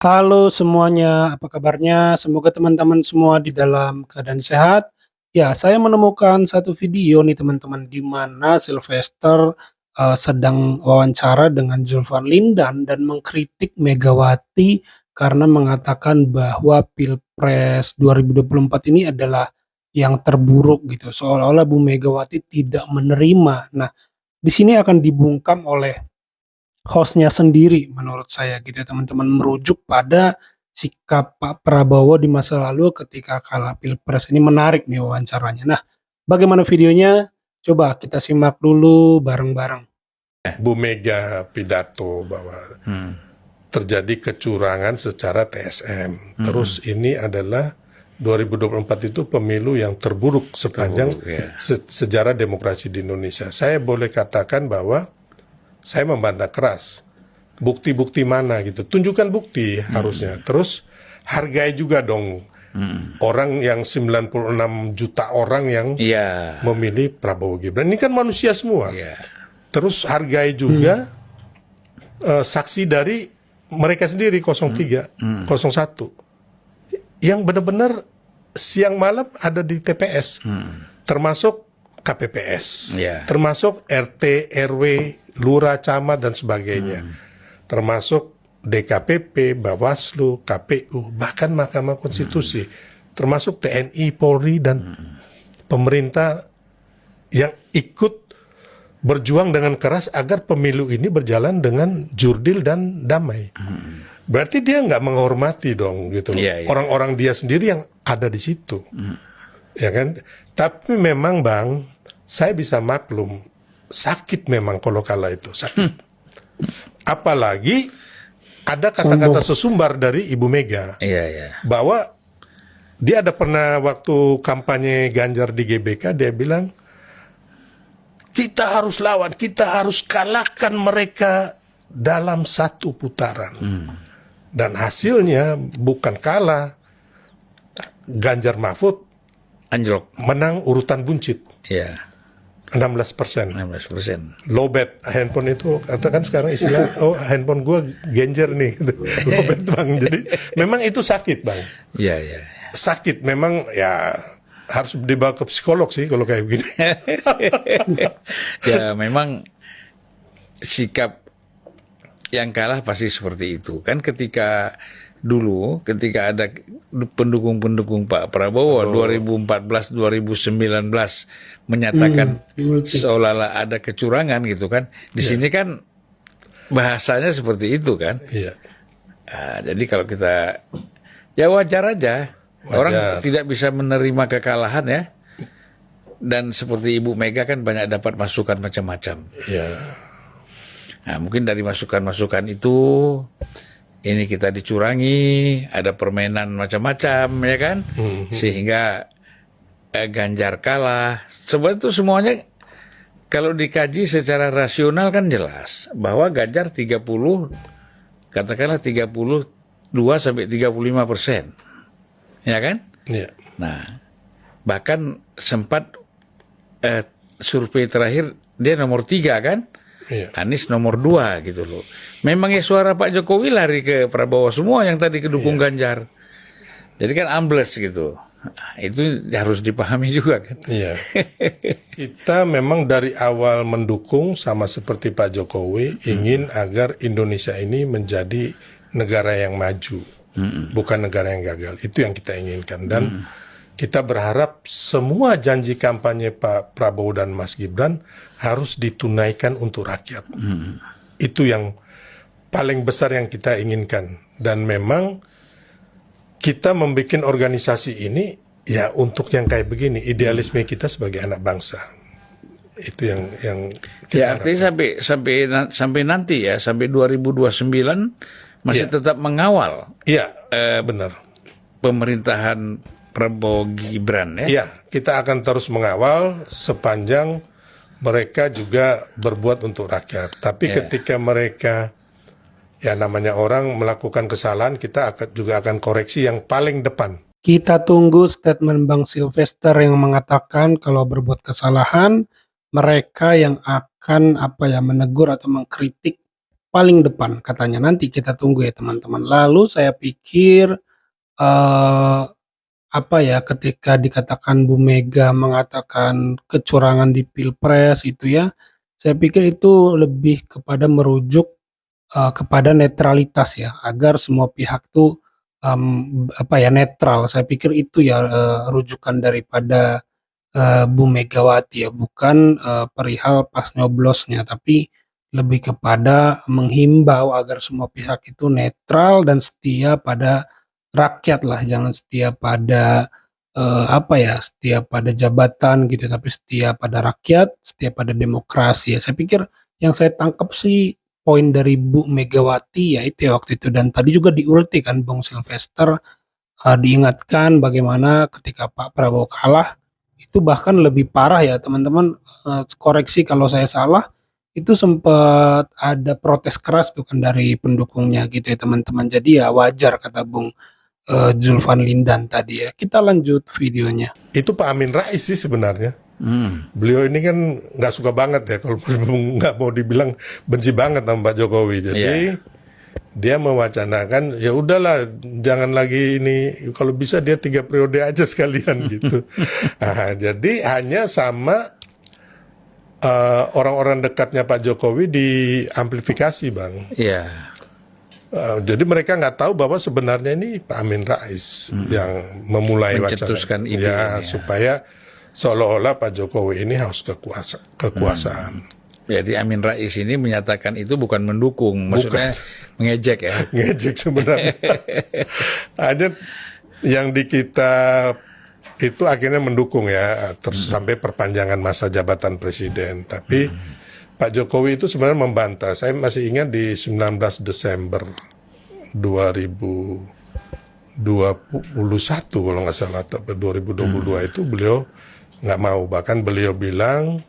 Halo semuanya, apa kabarnya? Semoga teman-teman semua di dalam keadaan sehat. Ya, saya menemukan satu video nih teman-teman, di mana Sylvester sedang wawancara dengan Zulfan Lindan dan mengkritik Megawati karena mengatakan bahwa Pilpres 2024 ini adalah yang terburuk gitu. Seolah-olah Bu Megawati tidak menerima. Nah, di sini akan dibungkam oleh hostnya sendiri menurut saya gitu ya teman-teman, merujuk pada sikap Pak Prabowo di masa lalu ketika kalah Pilpres. Ini menarik nih wawancaranya. Nah, bagaimana videonya? Coba kita simak dulu bareng-bareng. Bu Mega pidato bahwa terjadi kecurangan secara TSM. Terus ini adalah 2024 itu pemilu yang terburuk sepanjang sejarah demokrasi di Indonesia. Saya boleh katakan bahwa saya membantah keras. Bukti-bukti mana gitu. Tunjukkan bukti harusnya. Terus hargai juga dong orang yang 96 juta orang yang memilih Prabowo Gibran. Ini kan manusia semua. Terus hargai juga saksi dari mereka sendiri 03, 01 yang benar-benar siang malam ada di TPS, termasuk KPPS, termasuk RT, RW, Lurah, Camat dan sebagainya, termasuk DKPP, Bawaslu, KPU, bahkan Mahkamah Konstitusi, termasuk TNI, Polri dan pemerintah yang ikut berjuang dengan keras agar pemilu ini berjalan dengan jurdil dan damai. Berarti dia nggak menghormati dong gitu. Orang-orang dia sendiri yang ada di situ, ya kan? Tapi memang Bang, saya bisa maklum, sakit memang kalau kalah itu sakit. Apalagi ada kata-kata sesumbar dari Ibu Mega bahwa dia ada pernah waktu kampanye Ganjar di GBK dia bilang, kita harus lawan, kita harus kalahkan mereka dalam satu putaran. Dan hasilnya bukan kalah, Ganjar Mahfud anjlok, menang urutan buncit. 16%. Lowbat handphone itu, katakan sekarang istilah, oh handphone gue genjer nih. Lowbat Bang, jadi memang itu sakit Bang. Sakit memang ya. Harus dibawa ke psikolog sih kalau kayak begini. Ya memang sikap yang kalah pasti seperti itu. Kan ketika dulu ketika ada pendukung-pendukung Pak Prabowo 2014-2019 menyatakan seolah-olah ada kecurangan gitu kan. Di sini kan bahasanya seperti itu kan. Nah, jadi kalau kita ya wajar aja. Orang tidak bisa menerima kekalahan ya. Dan seperti Ibu Mega kan banyak dapat masukan macam-macam. Nah, mungkin dari masukan-masukan itu ini kita dicurangi, ada permainan macam-macam ya kan. Sehingga Ganjar kalah. Sebab itu semuanya kalau dikaji secara rasional kan jelas bahwa Ganjar 30, katakanlah 32 sampai 35%. Ya kan? Nah, bahkan sempat survei terakhir dia nomor 3 kan? Anies nomor 2 gitu loh. Memang ya suara Pak Jokowi lari ke Prabowo semua yang tadi kedukung Ganjar. Jadi kan ambles gitu. Nah, itu harus dipahami juga kan. Kita memang dari awal mendukung sama seperti Pak Jokowi ingin agar Indonesia ini menjadi negara yang maju. Bukan negara yang gagal. Itu yang kita inginkan. Dan kita berharap semua janji kampanye Pak Prabowo dan Mas Gibran harus ditunaikan untuk rakyat. Itu yang paling besar yang kita inginkan. Dan memang kita membuat organisasi ini ya untuk yang kayak begini. Idealisme kita sebagai anak bangsa. Itu yang kita ya artinya sampai nanti ya, sampai 2029 masih tetap mengawal benar pemerintahan Prabowo Gibran ya. Iya, kita akan terus mengawal sepanjang mereka juga berbuat untuk rakyat. Tapi ketika mereka ya namanya orang melakukan kesalahan, kita juga akan koreksi yang paling depan. Kita tunggu statement Bang Sylvester yang mengatakan kalau berbuat kesalahan mereka yang akan menegur atau mengkritik paling depan katanya. Nanti kita tunggu ya teman-teman. Lalu saya pikir eh, apa ya, ketika dikatakan Bu Mega mengatakan kecurangan di Pilpres itu ya, saya pikir itu lebih kepada merujuk kepada netralitas ya, agar semua pihak tuh apa ya, netral. Saya pikir itu ya rujukan daripada Bu Megawati ya, bukan perihal pas nyoblosnya, tapi lebih kepada menghimbau agar semua pihak itu netral dan setia pada rakyat lah, jangan setia pada apa ya, setia pada jabatan gitu, tapi setia pada rakyat, setia pada demokrasi ya. Saya pikir yang saya tangkap sih poin dari Bu Megawati ya itu ya waktu itu, dan tadi juga di ulti kan Bung Sylvester diingatkan bagaimana ketika Pak Prabowo kalah itu bahkan lebih parah ya teman-teman, koreksi kalau saya salah, itu sempat ada protes keras tuh kan dari pendukungnya gitu ya teman-teman. Jadi ya wajar kata Bung Zulfan Lindan tadi ya. Kita lanjut videonya. Itu Pak Amin Rais sih sebenarnya. Beliau ini kan nggak suka banget ya, kalau nggak mau dibilang benci banget sama Pak Jokowi. Jadi dia mewacanakan ya udahlah, jangan lagi ini, kalau bisa dia 3 periode aja sekalian gitu. Nah, jadi hanya sama orang-orang dekatnya Pak Jokowi diamplifikasi, Bang. Iya. Jadi mereka nggak tahu bahwa sebenarnya ini Pak Amin Rais yang memulai Mencetuskan wacana ide ya, ini, ya. supaya seolah-olah Pak Jokowi ini haus kekuasaan. Jadi Amin Rais ini menyatakan itu bukan mendukung, maksudnya mengejek ya. Ngejek sebenarnya. Hanya yang di kita itu akhirnya mendukung ya, terus sampai perpanjangan masa jabatan presiden. Tapi Pak Jokowi itu sebenarnya membantah. Saya masih ingat di 19 Desember 2021 kalau nggak salah, atau 2022 itu beliau nggak mau. Bahkan beliau bilang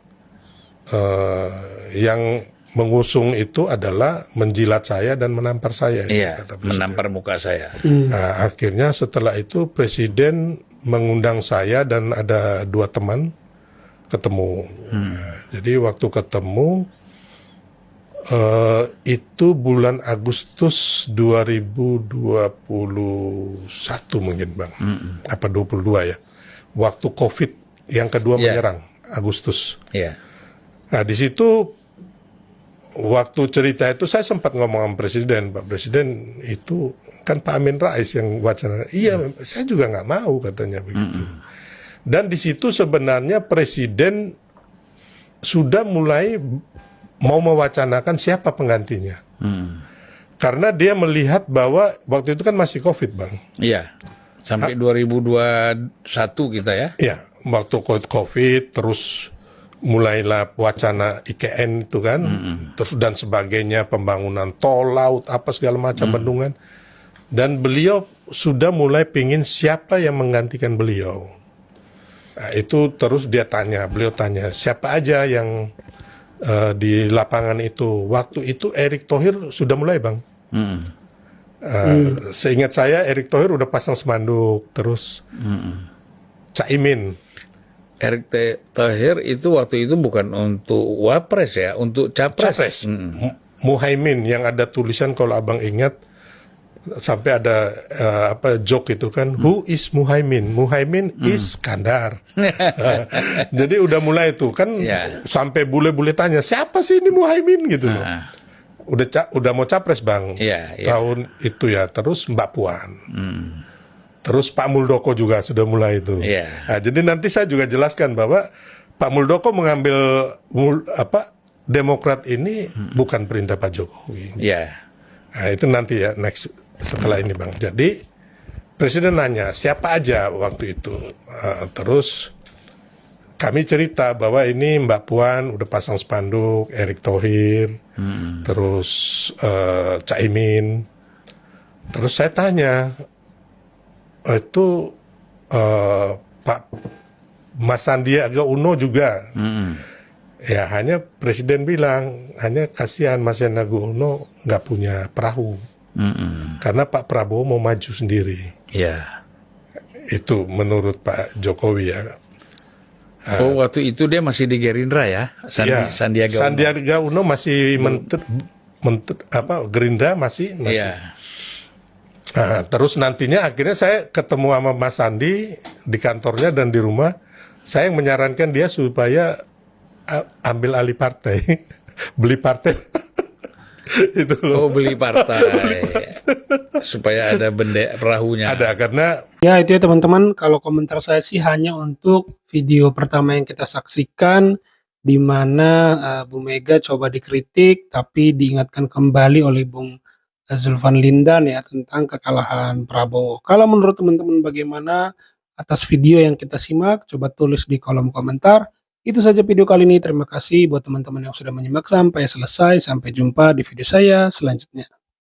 yang mengusung itu adalah menjilat saya dan menampar saya. Iya, kata Presiden. menampar muka saya. Nah, akhirnya setelah itu Presiden mengundang saya dan ada 2 teman ketemu. Nah, jadi waktu ketemu itu bulan Agustus 2021 mungkin, Bang. Apa 22 ya. Waktu COVID yang kedua menyerang, Agustus. Iya. Nah, di situ waktu cerita itu saya sempat ngomong sama Presiden, Pak Presiden, itu kan Pak Amin Rais yang wacana. Iya, saya juga nggak mau katanya begitu. Dan di situ sebenarnya Presiden sudah mulai mau mewacanakan siapa penggantinya. Karena dia melihat bahwa waktu itu kan masih COVID, Bang. Iya. Sampai 2021 kita ya. Iya, waktu COVID terus mulailah wacana IKN itu kan, terus dan sebagainya, pembangunan tol laut, apa segala macam bendungan. Dan beliau sudah mulai pingin siapa yang menggantikan beliau. Nah, itu terus beliau tanya siapa aja yang di lapangan itu. Waktu itu Erick Thohir sudah mulai, Bang. Seingat saya Erick Thohir udah pasang spanduk, terus Caimin. Erick Thohir itu waktu itu bukan untuk wapres ya, untuk capres. Muhaimin yang ada tulisan kalau abang ingat, sampai ada joke itu kan, who is Muhaimin? Muhaimin is Skandar. Jadi udah mulai itu kan, sampai bule-bule tanya siapa sih ini Muhaimin gitu loh. Udah mau capres, Bang. Tahun itu ya. Terus Mbak Puan. Terus Pak Muldoko juga sudah mulai itu. Nah, jadi nanti saya juga jelaskan bahwa Pak Muldoko mengambil Demokrat ini bukan perintah Pak Jokowi. Nah, itu nanti ya next setelah ini, Bang. Jadi Presiden nanya siapa aja waktu itu. Terus kami cerita bahwa ini Mbak Puan udah pasang spanduk, Erick Thohir, terus Caimin. Terus saya tanya, itu Pak Mas Sandiaga Uno juga. Ya hanya Presiden bilang, hanya kasihan Mas Sandiaga Uno nggak punya perahu. Karena Pak Prabowo mau maju sendiri. Itu menurut Pak Jokowi ya. Waktu itu dia masih di Gerindra ya, Sandiaga Uno. Sandiaga Uno masih Gerindra masih. Iya. Nah, terus nantinya akhirnya saya ketemu sama Mas Sandi di kantornya dan di rumah. Saya yang menyarankan dia supaya ambil alih partai, beli partai. Itu loh. Oh, beli partai supaya ada perahunya. Ada karena Ya itu ya teman-teman, kalau komentar saya sih hanya untuk video pertama yang kita saksikan, di mana Bu Mega coba dikritik tapi diingatkan kembali oleh Bung Zulfan Lindan ya tentang kekalahan Prabowo. Kalau menurut teman-teman bagaimana atas video yang kita simak? Coba tulis di kolom komentar. Itu saja video kali ini. Terima kasih buat teman-teman yang sudah menyimak sampai selesai. Sampai jumpa di video saya selanjutnya.